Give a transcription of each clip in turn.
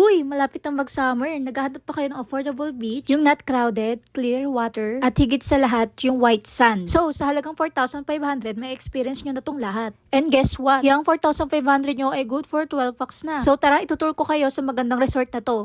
Uy, malapit na mag-summer. Naghahanap pa kayo ng affordable beach, yung not crowded, clear water, at higit sa lahat, yung white sand. So, sa halagang 4,500, may experience nyo na tong lahat. And guess what? Yung 4,500 nyo ay good for 12 packs na. So, tara, itutur ko kayo sa magandang resort na to.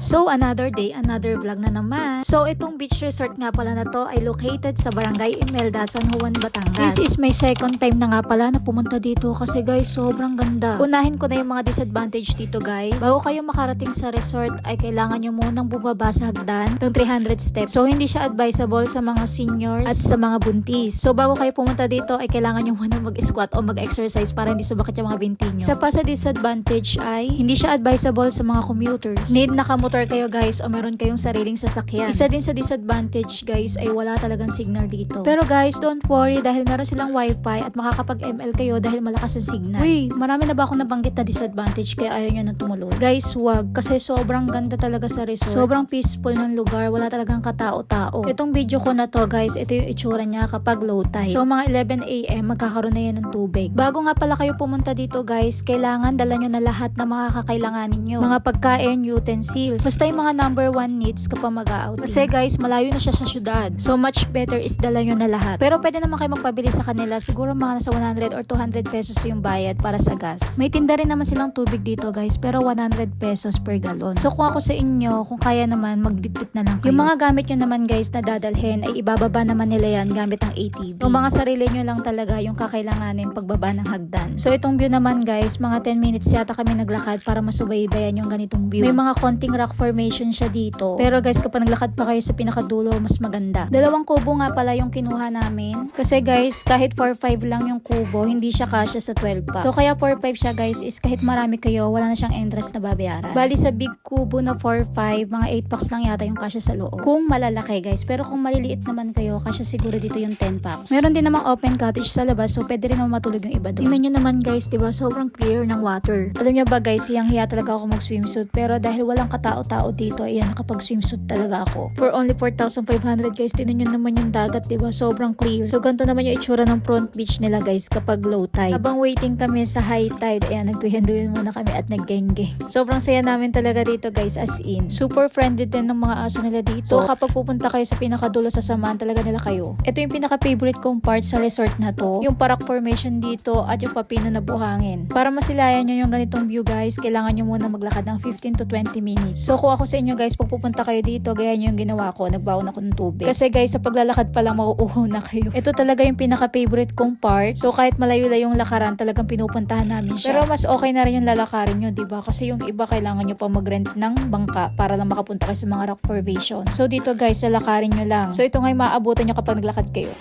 So, another day, another vlog na naman. So, itong beach resort nga pala na to ay located sa Barangay Imelda, San Juan, Batangas. This is my second time na nga pala na pumunta dito kasi guys, sobrang ganda. Unahin ko na yung mga disadvantage dito guys. Bago kayo makarating sa resort ay kailangan nyo munang bumaba sa hagdan ng 300 steps. So, hindi siya advisable sa mga seniors at sa mga buntis. So, bago kayo pumunta dito ay kailangan nyo munang mag-squat o mag-exercise para hindi sumakit yung mga binti nyo. Sa pa sa disadvantage ay hindi siya advisable sa mga commuters. Need nakamotor kayo guys o meron kayong sariling sasakyan. Isa din sa disadvantage guys ay wala talagang signal dito. Pero guys, don't worry dahil meron silang wifi at makakapag-ML kayo dahil malakas ang signal. Uy, marami na ba akong nabanggit na disadvantage kaya ayaw nyo na tumuloy? Guys, wag kasi sobrang ganda talaga sa resort. Sobrang peaceful ng lugar, wala talagang katao-tao. Itong video ko na to guys, ito yung itsura niya kapag low tide. So mga 11 AM magkakaroon na yan ng tubig. Bago nga pala kayo pumunta dito guys, kailangan dala nyo na lahat na mga kakailanganin nyo. Mga pagkain, utensils. Basta yung mga number 1 needs kapag mag-out. Kasi guys, malayo na siya sa syudad. So much better is dala nyo na lahat. Pero pwede naman kayo magpabili sa kanila. Siguro mga nasa 100 or 200 pesos yung bayad para sa gas. May tinda rin naman silang tubig dito guys, pero 100 pesos per galon. So kung ako sa inyo, kung kaya naman, magbitbit na lang kayo. Yung mga gamit nyo naman guys na dadalhin ay ibababa naman nila yan gamit ang ATV. Yung mga sarili nyo lang talaga yung kakailanganin pagbaba ng hagdan. So itong view naman guys, mga 10 minutes yata kami naglakad para masubaybayan yung ganitong view. May mga konting rock formation siya dito. Pero guys, kapag naglakad pa kayo sa pinakadulo, mas maganda. Dalawang kubo nga pala yung kinuha namin. Kasi guys, kahit 4-5 lang yung kubo, hindi siya kasya sa 12 packs. So kaya 4-5 siya guys, is kahit marami kayo, wala na siyang entrance na babayaran. Bali sa big kubo na 4-5, mga 8 packs lang yata yung kasya sa loob. Kung malalaki guys, pero kung maliliit naman kayo, kasya siguro dito yung 10 packs. Meron din namang open cottage sa labas, so pwede rin naman matulog yung iba doon. Tingnan nyo naman guys, diba? Sobrang clear ng water. Alam nyo ba guys, hiyang-hiya talaga ako mag-swimsuit, pero dahil walang katao-tao dito, ayan, nakapag-swimsuit talaga ako. For only 4,500 guys, tingnan nyo naman yung dagat, diba? Sobrang clear. So, ganito naman yung itsura ng front beach nila guys kapag low tide. Habang waiting kami sa high tide, ayan, nagtuyan-duyan muna kami at naggeng-geng. Sobrang saya namin talaga dito guys, as in. Super friendly din ng mga aso nila dito. So, kapag pupunta kayo sa pinakadulo, sasamahan talaga nila kayo. Ito yung pinaka-favorite kong part sa resort na to. Yung parak formation dito at yung papino na buhangin. Para masilayan nyo yung ganitong view guys, kailangan nyo muna maglakad ng 15 to 20 minutes. So, kung ako sa inyo guys, pag pupunta kayo dito, gaya nyo yung ginawa ko, nagbaon ako ng tubig. Kasi guys, sa paglalakad pa lang mauuhaw na kayo. Ito talaga yung pinaka-favorite kong part. So kahit malayo-layo yung lakaran, talagang pinupuntahan namin siya. Pero mas okay na rin yung lalakarin nyo, diba? Kasi yung iba kailangan nyo pa mag-rent ng bangka para lang makapunta kayo sa mga rock formation. So dito guys, lalakarin nyo lang. So ito nga yung maaabutan nyo kapag naglakad kayo.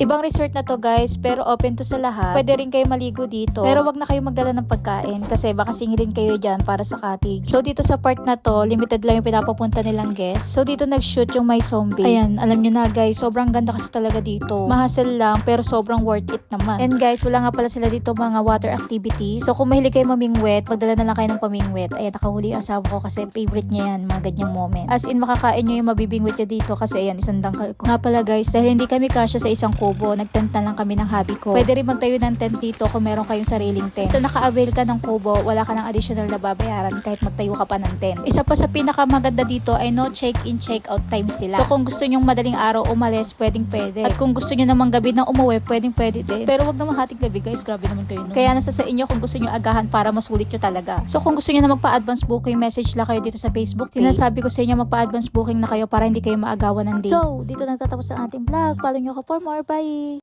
Ibang resort na to guys, pero open to sa lahat. Pwede rin kayo maligo dito. Pero wag na kayo magdala ng pagkain kasi baka singilin kayo dyan para sa cottage. So dito sa part na to, limited lang yung pinapapunta nilang guests. So dito nag-shoot yung My Zombie. Ayan, alam nyo na guys, sobrang ganda kasi talaga dito. Mahasel lang pero sobrang worth it naman. And guys, wala nga pala sila dito mga water activities. So kung mahilig kayo mamingwet, magdala na lang kayo ng pamingwet. Ayan, nakahuli yung asawa ko kasi favorite niya yan, mga ganyang moment. As in, makakain nyo yung mabibingwet nyo dito kasi ayan, isang dangkal ko. Nga pala guys, dahil hindi kami kasya sa isang kubo, nag-tent na lang kami ng hubby ko. Pwede rin magtayo ng tent dito kung meron kayong sariling tent. Basta naka-avail ka ng kubo, wala ka ng additional na babayaran kahit magtayo ka pa ng tent. Isa pa sa pinakamaganda dito ay no check-in, check-out time sila. So kung gusto nyong madaling araw umalis, pwedeng pwede. At kung gusto nyo namang gabi na umuwi, pwedeng pwede din. Pero wag naman hating gabi guys, grabe naman kayo. No? Kaya nasa sa inyo kung gusto nyo agahan para masulit nyo talaga. So kung gusto nyo na magpa-advance booking, message lang kayo dito sa Facebook page. Sinasabi ko sa inyo magpa-advance booking na kayo para hindi kayo maagawan ng date. So, dito nagtatapos ang ating vlog. Follow nyo ako for more. Bye!